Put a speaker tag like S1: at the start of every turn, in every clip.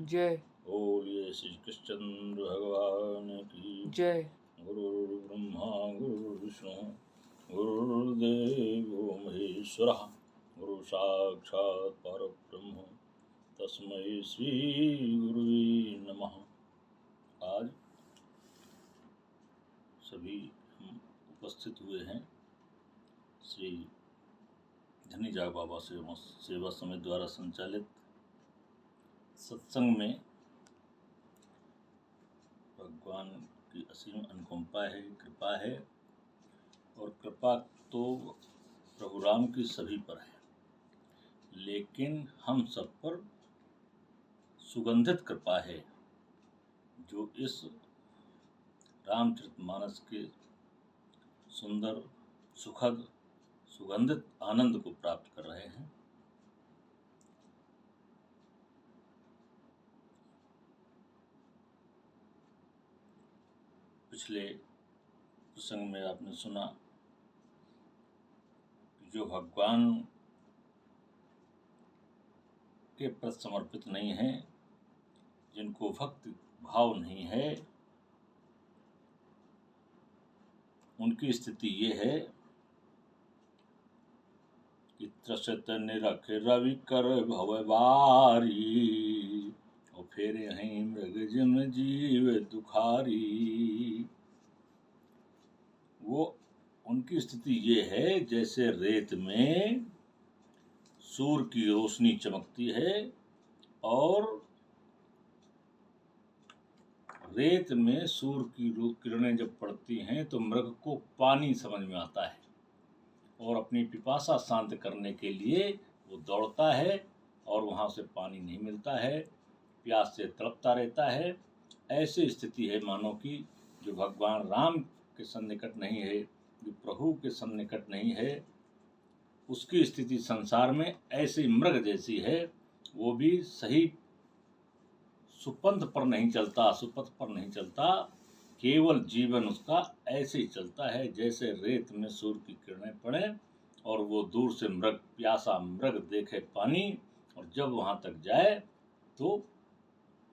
S1: जय।
S2: बोलिए श्री कृष्णचंद्र भगवान की
S1: जय।
S2: गुरु ब्रह्मा गुरु विष्णु गुरुर्देवो महेश्वरः गुरु साक्षात् परब्रह्म तस्मै श्री गुरुवे नमः। आज सभी हम उपस्थित हुए हैं श्री धनीजाग बाबा सेवा समिति द्वारा संचालित सत्संग में। भगवान की असीम अनुकंपा है, कृपा है, और कृपा तो प्रभु राम की सभी पर है, लेकिन हम सब पर सुगंधित कृपा है, जो इस रामचरितमानस के सुंदर सुखद सुगंधित आनंद को प्राप्त कर रहे हैं। पिछले प्रसंग में आपने सुना कि जो भगवान के प्रति समर्पित नहीं है, जिनको भक्ति भाव नहीं है, उनकी स्थिति ये है कि त्रसत निरख रवि कर भवबारी और फेरे हैं मृग जिम जीव दुखारी। वो उनकी स्थिति ये है जैसे रेत में सूर्य की रोशनी चमकती है, और रेत में सूर्य की किरणें जब पड़ती हैं तो मृग को पानी समझ में आता है, और अपनी पिपासा शांत करने के लिए वो दौड़ता है, और वहाँ से पानी नहीं मिलता है, प्यास से तड़पता रहता है। ऐसी स्थिति है मानो की जो भगवान राम के सन्निकट नहीं है, जो प्रभु के सन्निकट नहीं है, उसकी स्थिति संसार में ऐसी मृग जैसी है। वो भी सही सुपंथ पर नहीं चलता, सुपथ पर नहीं चलता, केवल जीवन उसका ऐसे ही चलता है जैसे रेत में सूर्य की किरणें पड़े और वो दूर से मृग प्यासा मृग देखे पानी, और जब वहाँ तक जाए तो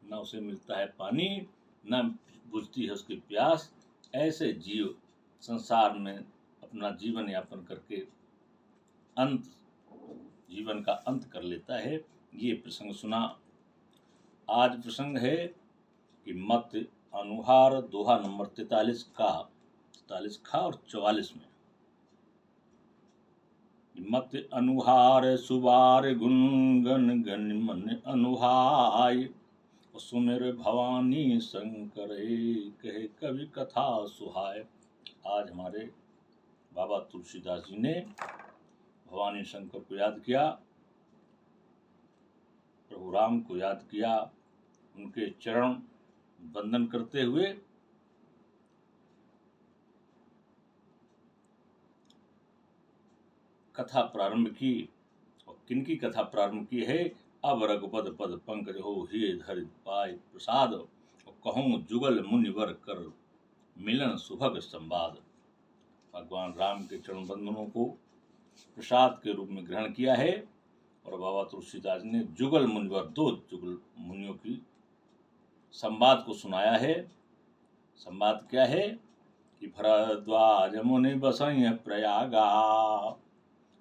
S2: न उसे मिलता है पानी, न बुझती है उसकी प्यास। ऐसे जीव संसार में अपना जीवन यापन करके जीवन का अंत कर लेता है। ये प्रसंग सुना। आज प्रसंग है कि मत अनुहार दोहा नंबर 43 का और 44 में। मत अनुहार सुबार गुणगन गण मन अनुहाय, सुमिर भवानी शंकर कहे कवि कथा सुहाय। आज हमारे बाबा तुलसीदास जी ने भवानी शंकर को याद किया, प्रभु राम को याद किया, उनके चरण वंदन करते हुए कथा प्रारंभ की। और किनकी कथा प्रारंभ की है? अब रघुपद पद पंकज हो ही धर पाय प्रसाद, और कहूँ जुगल मुनिवर कर मिलन सुभग संवाद। भगवान राम के चरण बंधनों को प्रसाद के रूप में ग्रहण किया है, और बाबा तुलसीदास ने जुगल मुनिवर, 2 जुगल मुनियों की संवाद को सुनाया है। संवाद क्या है कि भरद्वाज मुनि बसई प्रयागा,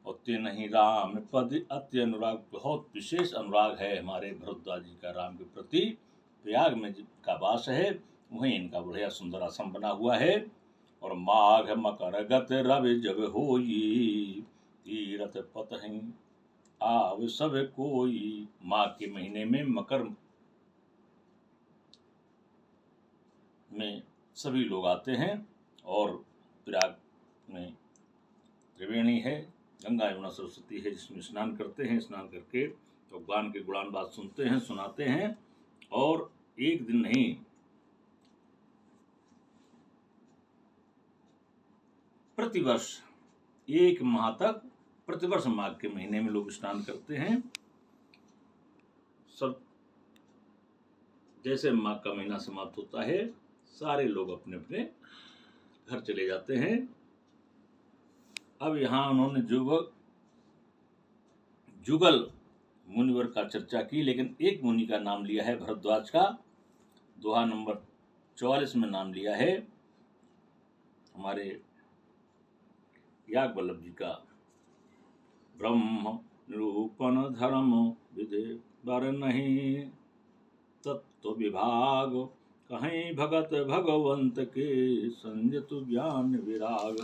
S2: और ते नहीं राम पद अति अनुराग। बहुत विशेष अनुराग है हमारे भरद्वाज जी का राम के प्रति। प्रयाग में जिनका वास है वहीं इनका बढ़िया सुंदर आश्रम बना हुआ है। और माघ मकर गत रवि जब होई, तीरथ पतहि आव सब कोई। माघ के महीने में मकर में सभी लोग आते हैं, और प्रयाग में त्रिवेणी है, गंगा यमुना सरस्वती है, जिसमें स्नान करते हैं। स्नान करके भगवान के गुणान बात सुनते हैं, सुनाते हैं। और एक दिन नहीं, प्रतिवर्ष 1 माह तक प्रतिवर्ष माघ के महीने में लोग स्नान करते हैं। सब जैसे माघ का महीना समाप्त होता है, सारे लोग अपने अपने घर चले जाते हैं। अब यहाँ उन्होंने जुगल मुनिवर का चर्चा की, लेकिन एक मुनि का नाम लिया है भरद्वाज का। दोहा नंबर 44 में नाम लिया है हमारे याज्ञवल्क्य जी का। ब्रह्म निरूपण धर्म विधि बर नहीं, तत्व विभाग कहीं भगत भगवंत के, संजतु ज्ञान विराग।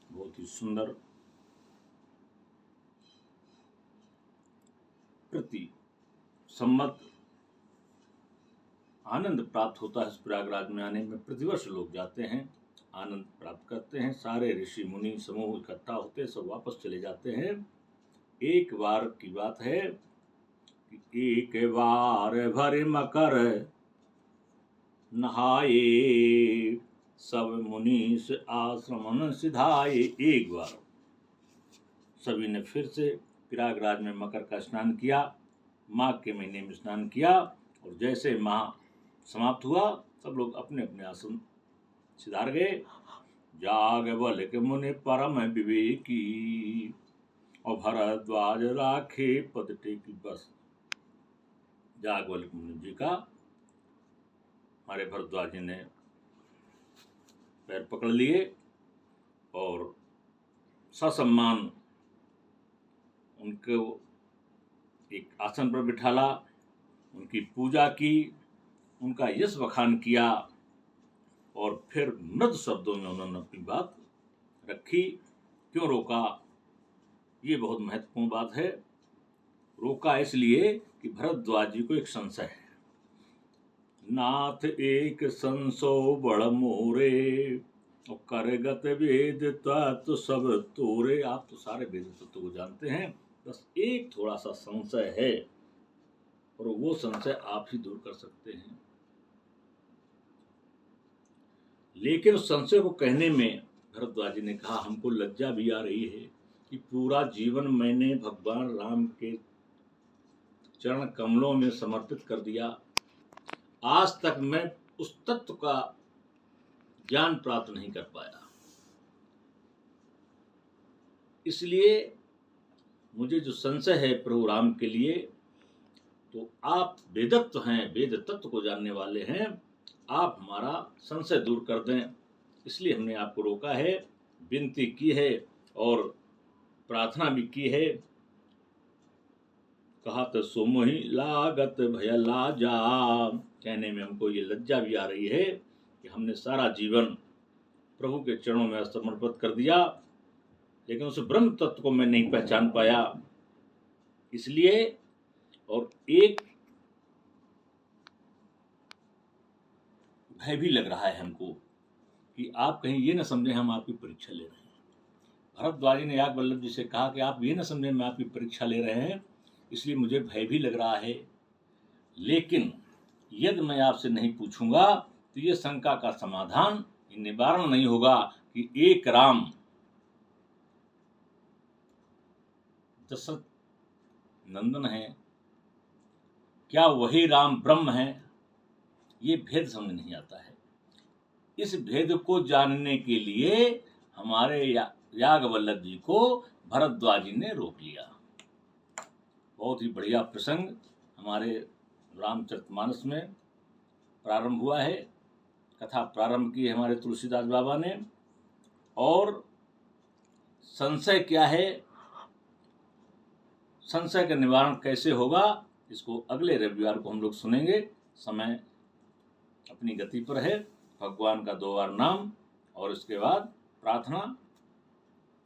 S2: बहुत ही सुंदर प्रति सम्मत आनंद प्राप्त होता है। इस प्रयागराज में आने में प्रतिवर्ष लोग जाते हैं, आनंद प्राप्त करते हैं। सारे ऋषि मुनि समूह इकट्ठा होते हैं, सब वापस चले जाते हैं। एक बार की बात है कि एक बार भर मकर नहाए, सब मुनीस आश्रमन सिधाए। एक बार सभी ने फिर से प्रयागराज में मकर का स्नान किया, माघ के महीने में स्नान किया, और जैसे माह समाप्त हुआ सब लोग अपने अपने आश्रम सिधार गए। याज्ञवल्क्य मुनि परम विवेकी, और भरद्वाज राखे पद टेकी। बस याज्ञवल्क्य मुनि जी का हमारे भरद्वाज जी ने पैर पकड़ लिए और ससम्मान उनको एक आसन पर बिठाला, उनकी पूजा की, उनका यश बखान किया, और फिर मृदु शब्दों में उन्होंने अपनी बात रखी। क्यों रोका, ये बहुत महत्वपूर्ण बात है। रोका इसलिए कि भरद्वाज जी को एक संशय है। नाथ एक संसो बड़ मोरे, और करगत वेद तत्व सब तोरे। आप तो सारे वेद तत्व को जानते हैं, बस एक थोड़ा सा संशय है, और वो संशय आप ही दूर कर सकते हैं। लेकिन उस संशय को कहने में भरद्वाज जी ने कहा, हमको लज्जा भी आ रही है कि पूरा जीवन मैंने भगवान राम के चरण कमलों में समर्पित कर दिया, आज तक मैं उस तत्व का ज्ञान प्राप्त नहीं कर पाया। इसलिए मुझे जो संशय है प्रभु राम के लिए, तो आप वेदत्व हैं, वेद तत्व को जानने वाले हैं, आप हमारा संशय दूर कर दें। इसलिए हमने आपको रोका है, विनती की है और प्रार्थना भी की है। कहा तो सो मोहि लागत भय लाजा, कहने में हमको ये लज्जा भी आ रही है कि हमने सारा जीवन प्रभु के चरणों में समर्पित कर दिया, लेकिन उस ब्रह्म तत्व को मैं नहीं पहचान पाया। इसलिए और एक भय भी लग रहा है हमको कि आप कहीं ये न समझें हम आपकी परीक्षा ले रहे हैं। भरद्वाज ने याज्ञवल्क्य जी से कहा कि आप ये न समझें मैं आपकी परीक्षा ले रहे हैं, इसलिए मुझे भय भी लग रहा है। लेकिन यदि मैं आपसे नहीं पूछूंगा तो ये शंका का समाधान, ये निवारण नहीं होगा कि एक राम दशरथ नंदन है, क्या वही राम ब्रह्म है? ये भेद समझ नहीं आता है। इस भेद को जानने के लिए हमारे याज्ञवल्क्य जी को भरद्वाज जी ने रोक लिया। बहुत ही बढ़िया प्रसंग हमारे रामचरितमानस में प्रारंभ हुआ है। कथा प्रारंभ की है हमारे तुलसीदास बाबा ने, और संशय क्या है, संशय का निवारण कैसे होगा, इसको अगले रविवार को हम लोग सुनेंगे। समय अपनी गति पर है। भगवान का 2 बार नाम और इसके बाद प्रार्थना,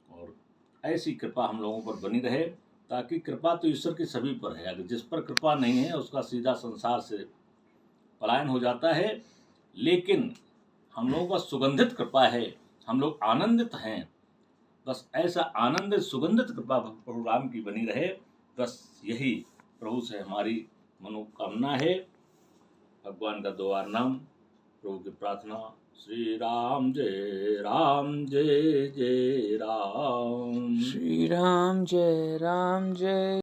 S2: और ऐसी कृपा हम लोगों पर बनी रहे, ताकि कृपा तो ईश्वर की सभी पर है। अगर जिस पर कृपा नहीं है उसका सीधा संसार से पलायन हो जाता है, लेकिन हम लोगों का सुगंधित कृपा है, हम लोग आनंदित हैं। बस ऐसा आनंदित सुगंधित कृपा प्रभु राम की बनी रहे, बस यही प्रभु से हमारी मनोकामना है। भगवान का 2 बार नाम, प्रभु की प्रार्थना। श्री राम जय राम जय जय राम,
S1: श्री राम जय